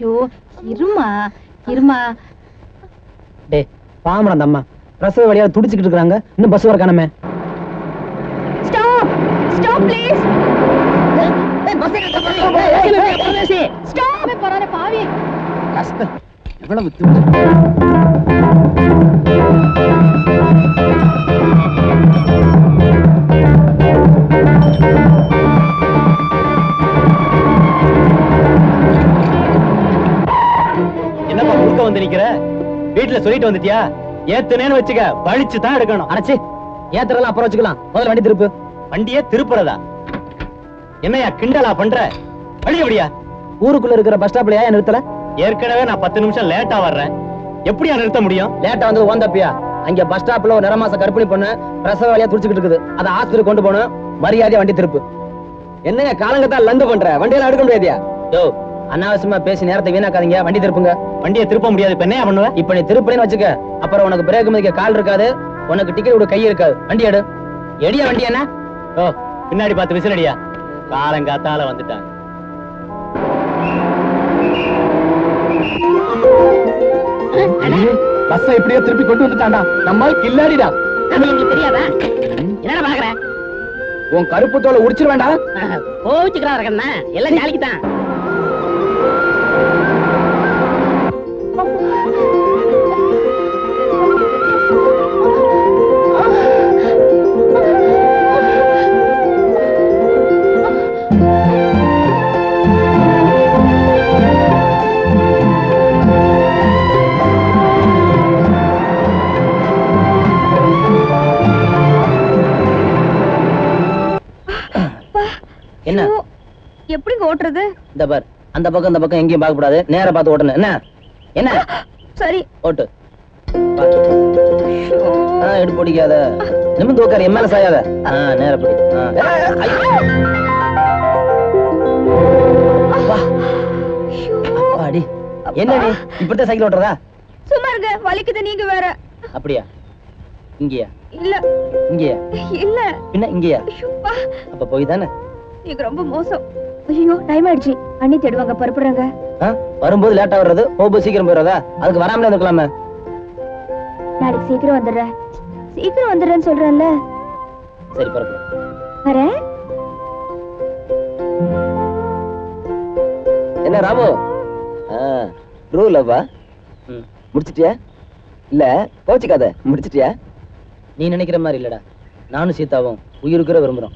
ஐயோ இருமா இருமா. டே பாமடா அந்த அம்மா பிரசவ வழியா துடிச்சுக்கிட்டு இருக்காங்க. இன்னும் பஸ் வர காணமே. Stop stop please. ஸ்டாப் பராத பாவி. கஷ்டம் எவ்வளவு என்னப்பா முழுக்க வந்து நிக்கிற? வீட்டுல சொல்லிட்டு வந்துட்டியா? ஏத்துனேன்னு வச்சுக்க பழிச்சு தான் எடுக்கணும். அரைச்சி ஏத்துறலாம் அப்புறம் வச்சுக்கலாம். முதல்ல வண்டி திருப்பு. வண்டியே திருப்புறதா? என்னையா கிண்டலா பண்ற? வழி எப்படியா? ஊருக்குள்ள இருக்கிற பஸ் ஸ்டாப்லயா நிறுத்தல? ஏற்கனவே நான் 10 நிமிஷம் லேட்டா வர்றேன். எப்படியா நிறுத்த முடியும்? லேட்டா வந்து ஓந்தப்பியா? அங்க பஸ் ஸ்டாப்ல ஒரு நிறமாச கர்ப்பிணி பொண்ணு பிரசவ வழியா துடிச்சுக்கிட்டு இருக்குது. அதை ஆஸ்பத்திரி கொண்டு போகணும். மரியாதையா வண்டி திருப்பு. என்னையா காலங்கத்தான் லந்து பண்ற? வண்டியெல்லாம் எடுக்க முடியாதியா? யோ அனாவசியமா பேசி நேரத்தை வீணாக்காதீங்க. வண்டி திருப்புங்க. வண்டியை திருப்ப முடியாது. இப்ப என்ன பண்ணுவ? இப்ப நீ திருப்பணின்னு வச்சுக்க, அப்புறம் உனக்கு பிரேக் மதிக்க கால் இருக்காது, உனக்கு டிக்கெட் விட கை இருக்காது. வண்டி எடு. எடியா வண்டி என்ன? ஓ பின்னாடி பார்த்து விசில் அடியா. காலங்காத்தால வந்துட்டாங்க. பஸ் எப்படியோ திருப்பி கொண்டு வந்துட்டான்டா. நம்மால் கில்லாடிடா. உங்களுக்கு தெரியாதா? என்னடா பாக்குற? உன் கருப்பு தோலை உடிச்சிட வேண்டாம். கோவிச்சுக்கிறா இருக்கா? எல்லாம் நாளைக்கு தான். என்ன எப்படி ஓட்டுறது? இந்த பார், அந்த பக்கம் இந்த பக்கம் எங்கேயும் பார்க்க கூடாது. நேரா பார்த்து ஓட்டணும். என்ன என்ன? சரி ஓட்டு. எடுப்பு பிடிக்காத. நிமிந்து உட்காரு. என் மேல சாயாத. நேர பிடி. அப்பாடி. என்ன நீ இப்படித்தான் சைக்கிள் ஓட்டுறதா? சும்மா இருங்க, வலிக்குது. நீங்க வேற. அப்படியா? இங்கயா? இல்ல. இங்கயா? இல்ல. பின்ன இங்கயா? அப்ப போய் தானே. நீங்க ரொம்ப மோசம். ஐயோ டைம் ஆயிடுச்சு. அண்ணி தேடுவாங்க, பரப்புறாங்க. வரும்போது லேட்டா வர்றது, போகும்போது சீக்கிரம் போயிடாதா? அதுக்கு வராமலே இருக்கலாமே. நாளைக்கு சீக்கிரம் வந்துடுறேன். சீக்கிரம் வந்துடுறேன்னு சொல்றேன்ல. சரி பரப்பு. வரேன். என்ன ராமு? ரூலவா முடிச்சிட்டியா? இல்ல கோச்சிக்காத. முடிச்சிட்டியா? நீ நினைக்கிற மாதிரி இல்லடா. நானும் சீதாவும் உயிருக்குற விரும்புறோம்.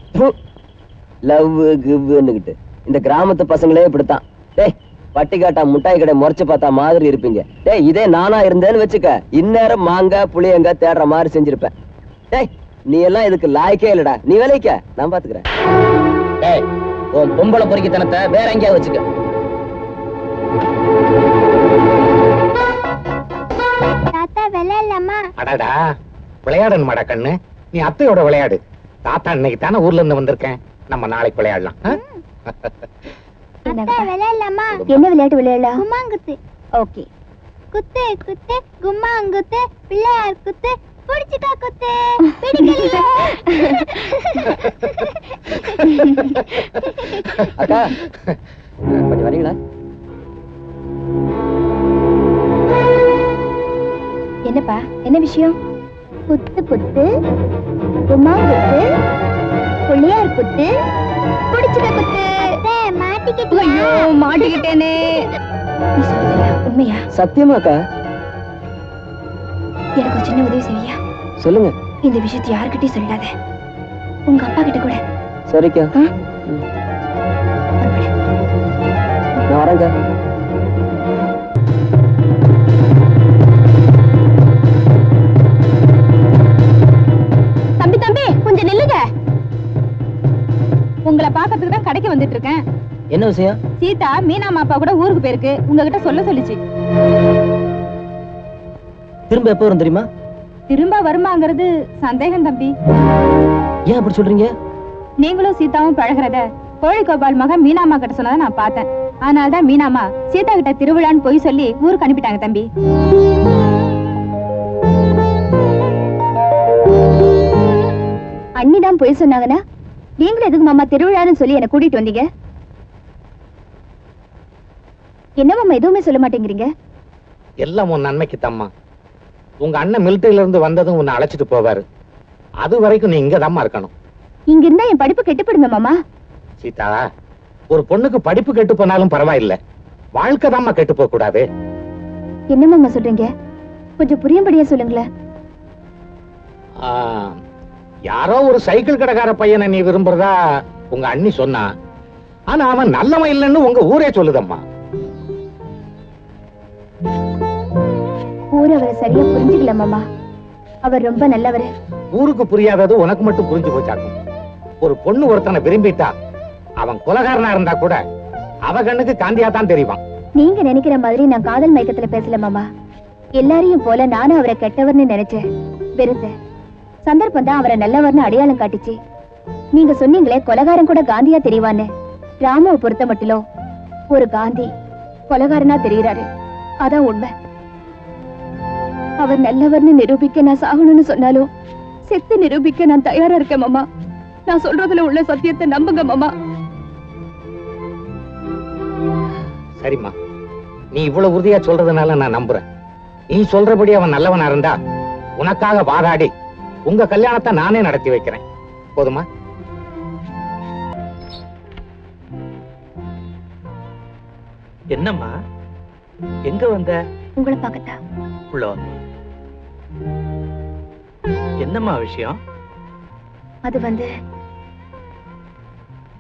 லவ் கிவ்னுகிட்டு இந்த கிராமத்து பசங்களே இப்படித்தான். டேய் பட்டிக்காட்டா முட்டாய் கடை முறைச்சு பார்த்தா மாதிரி இருப்பீங்க. டேய் இதே நானா இருந்தேன்னு வச்சுக்க, இந்நேரம் மாங்காய் புளியங்காய் தேடுற மாதிரி செஞ்சிருப்பேன். டேய் நீ எல்லாம் இதுக்கு லாய்க்கே இல்லடா. நீ வேலைக்க, நான் பாத்துக்கிறேன். டேய் உன் பொம்பளை பொறுக்கித்தனத்தை வேற எங்கேயாவது வச்சுக்க. அடடா விளையாடணுமாடா கண்ணு. நீ அத்தையோட விளையாடு. தாத்தா இன்னைக்கு தானே ஊர்ல இருந்து வந்திருக்கேன். நம்ம நாளைக்கு விளையாடலாம். என்ன விளையாட்டு விளையாடலாம்? கும்மாங்குத்து. ஓகே. குத்து குத்து கும்மாங்குத்து, பிள்ளையார் குத்து, புடிச்சுக்கா குத்து, பிடிக்கலையே. அக்கா கொஞ்சம் வரீங்களா? என்னப்பா, என்ன விஷயம்? குத்து குத்து கும்மாங்குத்து, பிள்ளையார் குத்து, புடிச்சுக்கா குத்து. மாட்டிக்கிட்டே. ஐயோ மாட்டிக்கிட்டேனே. உண்மையா? சத்தியமாக்கா? எனக்கு ஒரு சின்ன உதவி செய்வியா? சொல்லுங்க. இந்த விஷயத்தை யாருக்கிட்டையும் சொல்லாத. உங்க அப்பா கிட்ட கூட. சரிக்கா. நான் வரேங்க. தம்பி தம்பி கொஞ்சம் நில்லுங்க. உங்களை பாக்கிறதுக்கு தான் கடைக்கு வந்துட்டு இருக்கேன். என்ன விஷயம்? சீதா மீனாமா அப்பா கூட ஊருக்கு போயிருக்கு. உங்ககிட்ட சொல்லிச்சு. திரும்ப எப்போ வரும் தெரியுமா? திரும்ப வருமாங்கிறது சந்தேகம் தம்பி. ஏன் அப்படி சொல்றீங்க? நீங்களும் சீதாவும் பழகிறத கோழிகோபால் மகன் மீனாமா கிட்ட சொன்னதை நான் பார்த்தேன். அதனால்தான் மீனாமா சீதா கிட்ட திருவிழான்னு போய் சொல்லி ஊருக்கு அனுப்பிட்டாங்க தம்பி. அண்ணிதான் போய் சொன்னாங்கன்னா நீங்களும் எதுக்கு மாமா திருவிழான்னு சொல்லி என்ன கூட்டிட்டு வந்தீங்க? என்ன மாமா எதுவுமே சொல்ல மாட்டேங்கிறீங்க? எல்லாம் உன் நன்மைக்கு தம்மா. உங்க அண்ணன் மிலிட்டரியில இருந்து வந்ததும் உன்னை அழைச்சிட்டு போவாரு. அது வரைக்கும் நீ இங்க தாம்மா இருக்கணும். இங்க இருந்தா என் படிப்பு கெட்டுப்படுங்க மாமா. சீதா, ஒரு பொண்ணுக்கு படிப்பு கெட்டு போனாலும் பரவாயில்ல, வாழ்க்கை தாம்மா கெட்டு போக கூடாது. என்ன மாமா சொல்றீங்க? கொஞ்சம் புரியும்படியா சொல்லுங்களேன். யாரோ ஒரு சைக்கிள் கடைக்கார பையனை நீ விரும்புறதா உங்க அண்ணி சொன்னா, ஆனா அவன் நல்லவன் இல்லைன்னு உங்க ஊரே சொல்லுதம்மா. ஊர் அவரை சரியா புரிஞ்சுக்கல மாமா. அவர் ரொம்ப நல்லவரு. ஊருக்கு புரியாதது உனக்கு மட்டும் புரிஞ்சு போச்சாக்கும். ஒரு பொண்ணு ஒருத்தனை விரும்பிட்டா அவன் கொலகாரனா இருந்தா கூட அவ கண்ணுக்கு காந்தியா தான் தெரிவான். நீங்க நினைக்கிற மாதிரி நான் காதல் மயக்கத்துல பேசல மாமா. எல்லாரையும் போல நானும் அவரை கெட்டவர்னு நினைச்சேன், வெறுத்தேன். சந்தர்ப்பம் தான் அவரை நல்லவர்னு அடையாளம் காட்டிச்சு. நீங்க சொன்னீங்களே கொலகாரன் கூட காந்தியா தெரிவான்னு. ராமுவை பொறுத்த மட்டிலோ ஒரு காந்தி கொலகாரனா தெரிகிறாரு. அதான் உண்மை. அவர் நல்லவர்னு நிரூபிக்க நான் சாகணும்னு சொன்னாலும் செத்து நிரூபிக்க நான் தயாரா இருக்கேன் மாமா. நான் சொல்றதுல உள்ள சத்தியத்தை நம்புங்க மாமா. சரிம்மா, நீ இவ்வளவு உறுதியா சொல்றதுனால நான் நம்புறேன். நீ சொல்றபடி அவன் நல்லவனா இருந்தா உனக்காக வாதாடி உங்க கல்யாணத்தை நானே நடத்தி வைக்கிறேன். போதுமா? என்னம்மா எங்க வந்த? உங்களை பார்க்கத்தா. உள்ள என்னம்மா விஷயம்? அது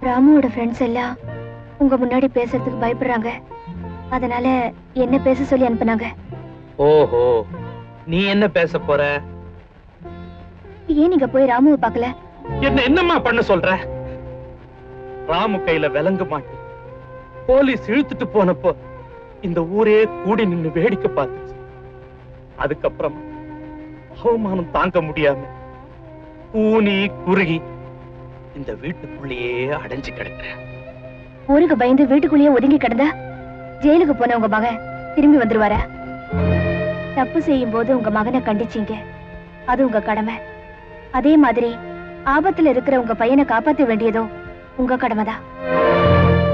ராமுவோட ஃப்ரெண்ட்ஸ் எல்லாம் உங்க முன்னாடி பேசுறதுக்கு பயப்படுறாங்க. அதனால என்ன பேச சொல்லி அனுப்புனாங்க. ஓஹோ, நீ என்ன பேச போற? ஏன் நீங்க போய் ராமுவை பார்க்கல? என்னம்மா பண்ண சொல்ற? ராமு கையில விலங்கு மாட்டு போலீஸ் இழுத்துட்டு போனப்போ இந்த ஊரே கூடி நின்னு வேடிக்கை பார்த்துச்சு. அதுக்கப்புறம் அவமானம் தாங்க முடியாம கூனி குறுகி இந்த வீட்டுக்குள்ளேயே அடைஞ்சு கிடக்குறேன். ஊருக்கு பயந்து வீட்டுக்குள்ளேயே ஒதுங்கி கிடந்தா ஜெயிலுக்கு போன உங்க மகன் திரும்பி வந்துருவாரா? தப்பு செய்யும் போது உங்க மகனை கண்டிச்சீங்க, அது உங்க கடமை. அதே மாதிரி ஆபத்துல இருக்கிற உங்க பையனை காப்பாற்ற வேண்டியதோ உங்க கடமைதான்.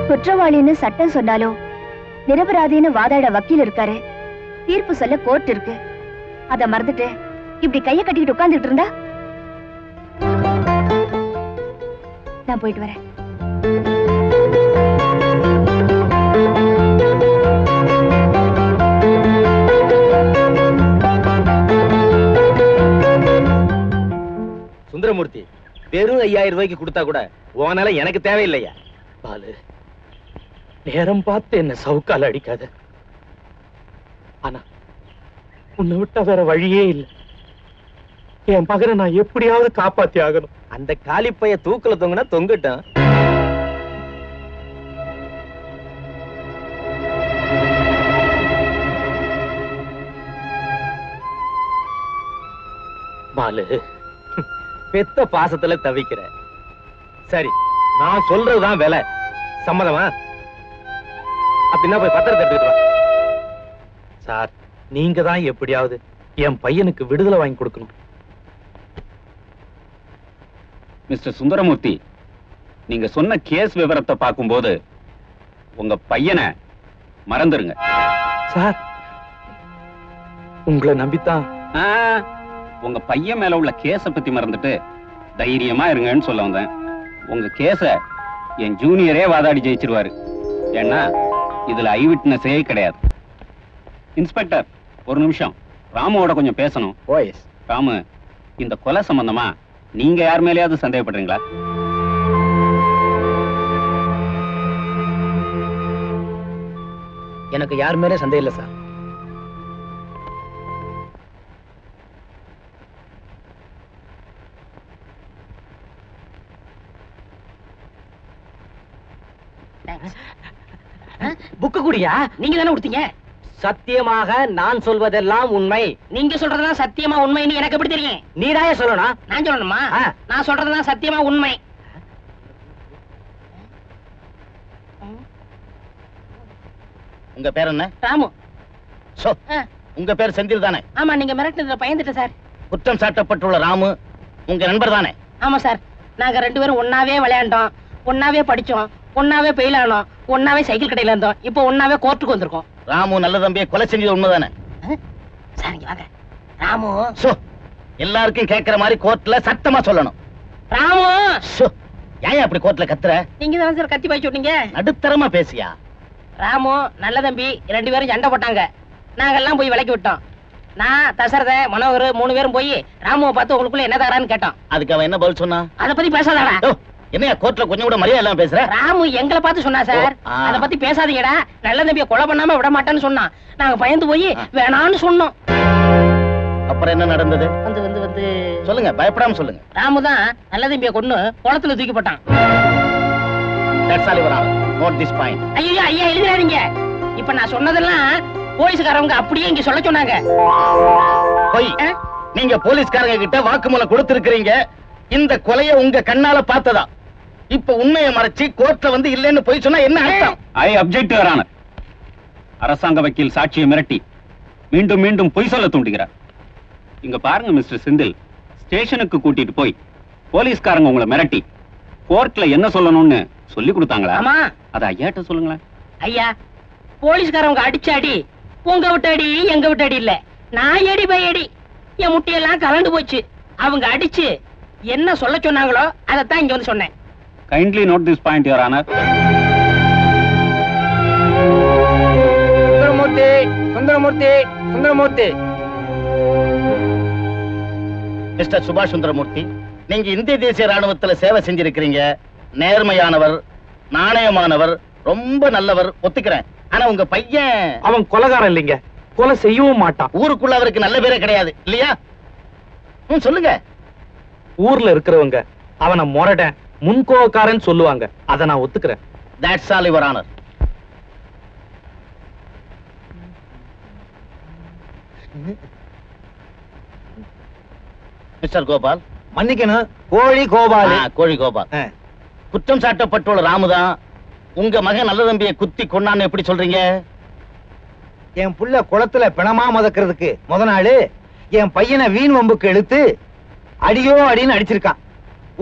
குற்றவாளின்னு சட்டம் சொன்னாலும் நிரபராதின்னு வாதாட வக்கீல் இருக்காரு, தீர்ப்பு சொல்ல கோர்ட் இருக்கு. அத மறந்துட்டு இப்படி கைய கட்டிக்கிட்டு உட்கார்ந்துட்டு இருந்தா நான் போயிட்டு வரேன். சுந்தரமூர்த்தி, வெறும் 5000 ரூபாய்க்கு கொடுத்தா கூட உனால எனக்கு தேவையில்லையா? பாலு, நேரம் பார்த்து என்ன சவுக்கால அடிக்காத. ஆனா உன்னை விட்டா வேற வழியே இல்லை. என் மகனை நான் எப்படியாவது காப்பாத்தி ஆகணும். அந்த காலிப்பைய தூக்குல தொங்குனா தொங்கட்டும். பாலு, பெத்த பாசத்துல தவிக்கிற. சரி, நான் சொல்றதுதான் வேலை. சம்மதமா? அப்படின்னா போய் பத்திரத்தை எடுத்துட்டு வா. சார், நீங்க தான் எப்படியாவது என் பையனுக்கு விடுதலை வாங்கி கொடுக்கணும். மிஸ்டர் சுந்தரமூர்த்தி, நீங்க சொன்ன கேஸ் விவரத்தை பார்க்கும்போது உங்க பையனை மறந்துருங்க. சார், உங்களை நம்பித்தான். உங்க பையன் மேல உள்ள கேஸ பத்தி மறந்துட்டு தைரியமா இருங்கன்னு சொல்ல வந்தேன். உங்க கேஸ என் ஜூனியரே வாதாடி ஜெயிச்சிருவாரு. ஏன்னா இதுல ஐ விட்னஸே கிடையாது. இன்ஸ்பெக்டர், ஒரு நிமிஷம் ராமுவோட கொஞ்சம் பேசணும். ஓஎஸ். ராமு, இந்த கொலை சம்பந்தமா நீங்க யார் மேலேயாவது சந்தேகப்படுறீங்களா? எனக்கு யார் மேலே சந்தேகம் இல்லை சார். புக்கு குடியா? நீங்க தானே கொடுத்தீங்க. சத்தியமாக நான் சொல்வதெல்லாம் உண்மை. நீங்க சொல்றதெல்லாம் சத்தியமா உண்மைன்னு எனக்கு எப்படி தெரியும்? நீதாயே சொல்லணும். நான் சொல்லணுமா? நான் சொல்றதெல்லாம் சத்தியமா உண்மை. உங்க பேர் என்ன? ராமு. உங்க பேர் செந்தில் தானே? ஆமா, நீங்க மிரட்டுறதுல பயந்துட்டேன் சார். குற்றம் சாட்டப்பட்டுள்ள ராமு உங்க நண்பர் தானே? ஆமா சார், நாங்க 2 பேரும் ஒன்னாவே விளையாண்டோம், ஒன்னாவே படிச்சோம், ஒன்னாவே பெயில் ஆனோம், ஒன்னாவே சைக்கிள் கடையில இருந்தோம், இப்போ ஒன்னாவே கோர்ட்டுக்கு வந்திருக்கோம். ராமு நல்ல தம்பியை கொலை செஞ்சது உண்மைதானே? சார் இங்க வாங்க. ராமு எல்லாருக்கும் கேட்கிற மாதிரி கோர்ட்ல சத்தமா சொல்லணும். ராமு ஏன் அப்படி கோர்ட்ல கத்துற? நீங்க தான் சார் கத்தி பாய் சொன்னீங்க. நடுத்தரமா பேசியா? ராமு நல்ல தம்பி 2 பேரும் சண்டை போட்டாங்க. நாங்கெல்லாம் போய் விலக்கி விட்டோம். நான் தசரத மனோகர் 3 பேரும் போய் ராமுவை பார்த்து உங்களுக்குள்ள என்ன தரான்னு கேட்டோம். அதுக்கு அவன் என்ன பதில் சொன்னா? அத பத்தி பேசாதடா. என்னையா கோர்ட்ல கொஞ்சம் கூட மரியாதை இல்லாம பேசுற? ராமு எங்களை பார்த்து சொன்னா சார், அத பத்தி பேசாதீங்கடா, நல்ல தம்பியை கொலை பண்ணாம விட மாட்டேன்னு சொன்னான். நாங்க பயந்து போய் வேணான்னு சொன்னோம். அப்புறம் என்ன நடந்தது? வந்து வந்து வந்து சொல்லுங்க, பயப்படாம சொல்லுங்க. ராமு தான் நல்ல தம்பியை கொன்னு குளத்துல தூக்கி போட்டான். That's all your honor. Note this point. ஐயா ஐயா எழுதுறாதீங்க. இப்ப நான் சொன்னதெல்லாம் போலீஸ்காரங்க அப்படியே இங்க சொல்ல சொன்னாங்க. போய் நீங்க போலீஸ்காரங்க கிட்ட வாக்குமூலம் கொடுத்திருக்கீங்க. இந்த கொலையை உங்க கண்ணால பார்த்ததா? இப்ப உண்மையை மறைச்சு கோர்ட்ல வந்து இல்லன்னு போய் சொன்னா என்ன அர்த்தம்? ஐ அப்ஜெக்ட் யுவர் ஆனர். அரசாங்க வக்கீல் சாட்சியை மிரட்டி மீண்டும் மீண்டும் பொய் சொல்ல தூண்டுகிறார். இங்க பாருங்க மிஸ்டர் செந்தில், ஸ்டேஷனுக்கு கூட்டிட்டு போய் போலீஸ்காரங்க உங்களை மிரட்டி கோர்ட்ல என்ன சொல்லணும்னு சொல்லி கொடுத்தாங்களா? ஆமா. அத ஐயாட்ட சொல்லுங்களேன். ஐயா, போலீஸ்காரங்க அடிச்ச அடி உங்க விட்ட அடி எங்க விட்ட அடி இல்ல, நான் அடி பை அடி. என் முட்டையெல்லாம் கலந்து போச்சு. அவங்க அடிச்சு என்ன சொல்ல சொன்னாங்களோ அதைத்தான் இங்க வந்து சொன்னேன். Kindly note this point your honour. Sundaramoorthy, Sundaramoorthy, Sundaramoorthy. Mister சுபாஷ் சுந்தரமூர்த்தி, நீங்க இந்திய தேசிய ராணுவத்துல சேவை செஞ்சிருக்கிறீங்க. நேர்மையானவர், நாணயமானவர், ரொம்ப நல்லவர், ஒத்துக்கிறேன். ஆனா உங்க பையன் அவன் கொலைகாரன் இல்லைங்க, கொலை செய்யவும் மாட்டான். ஊருக்குள்ள அவருக்கு நல்ல பேரே கிடையாது இல்லையா? சொல்லுங்க. ஊர்ல இருக்கிறவங்க அவனை மொரடன், முன்கோவக்காரன் சொல்லுவாங்க. அத நான் ஒத்துக்கிறேன். That's all your honor. Mister Gopal. மன்னிக்கணும், கோழி கோபால். கோழி கோபால். குற்றம் சாட்டப்பட்டுள்ள ராமுதான் உங்க மகன் நல்ல தம்பியை குத்தி கொண்டான்னு எப்படி சொல்றீங்க? என் புள்ள குளத்துல பிணமா மதக்கிறதுக்கு முத நாள் என் பையனை வீண் வம்புக்கு இழுத்து அடியோ அடின்னு அடிச்சிருக்கான்.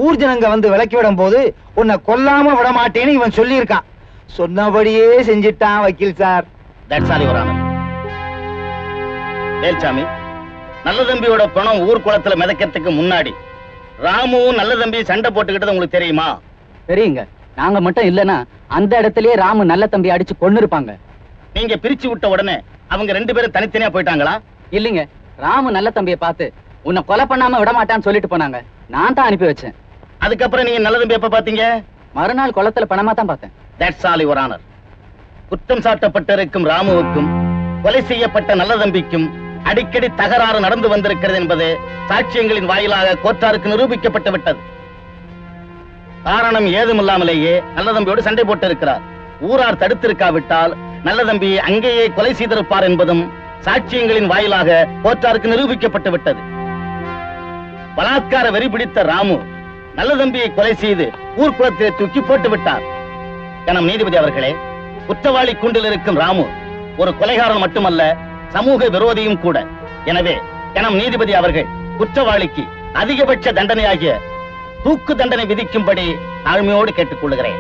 ஊர் ஜனங்க வந்து விலக்கி விடும் போது உன்னை கொல்லாம விட மாட்டேன்னு இவன் சொல்லி இருக்கான். சொன்னபடியே செஞ்சிட்டான் வக்கீல் sir. That's all your honor. Velsamy, நல்ல தம்பியோட பணம் ஊர் குளத்துல மிதக்கிறதுக்கு முன்னாடி ராமுவும் நல்ல தம்பி சண்டை போட்டுக்கிட்டது உங்களுக்கு தெரியுமா? தெரியுங்க. நாங்க மட்டும் இல்லனா அந்த இடத்திலேயே ராமு நல்ல தம்பி அடிச்சு கொன்னு இருப்பாங்க. நீங்க பிரிச்சு விட்ட உடனே அவங்க 2 பேரும் தனித்தனியா போயிட்டாங்களா? இல்லீங்க, ராமு நல்ல தம்பியை பார்த்து உன்னை கொலை பண்ணாம விட மாட்டான்னு சொல்லிட்டு போனாங்க. நான் தான் அனுப்பி வச்சேன். அதுக்கப்புறம் நீங்க நல்ல தம்பி எப்ப பாத்தீங்க? மறுநாள் குளத்துல பணமா தான் பார்த்தேன். That's all your honor. குற்றம் சாட்டப்பட்டிருக்கும் ராமுவுக்கும் கொலை செய்யப்பட்ட நல்ல தம்பிக்கும் அடிக்கடி தகராறு நடந்து வந்திருக்கிறது என்பது சாட்சியங்களின் வாயிலாக கோர்ட்டாருக்கு நிரூபிக்கப்பட்டு விட்டது. காரணம் ஏதுமில்லாமலேயே நல்ல தம்பியோடு சண்டை போட்டு இருக்கிறார். ஊரார் தடுத்திருக்காவிட்டால் நல்ல தம்பி அங்கேயே கொலை செய்திருப்பார் என்பதும் சாட்சியங்களின் வாயிலாக கோர்ட்டாருக்கு நிரூபிக்கப்பட்டு விட்டது. பலாத்கார வெறி பிடித்த ராமு நல்ல தம்பியை கொலை செய்து ஊர்குளத்திலே தூக்கி போட்டு விட்டார். கனம் நீதிபதி அவர்களே, குற்றவாளி கூண்டில் இருக்கும் ராமு ஒரு கொலைகாரன் மட்டுமல்ல, சமூக விரோதியும் கூட. எனவே கனம் நீதிபதி அவர்கள் குற்றவாளிக்கு அதிகபட்ச தண்டனையாகிய தூக்கு தண்டனை விதிக்கும்படி தாழ்மையோடு கேட்டுக்கொள்கிறேன்.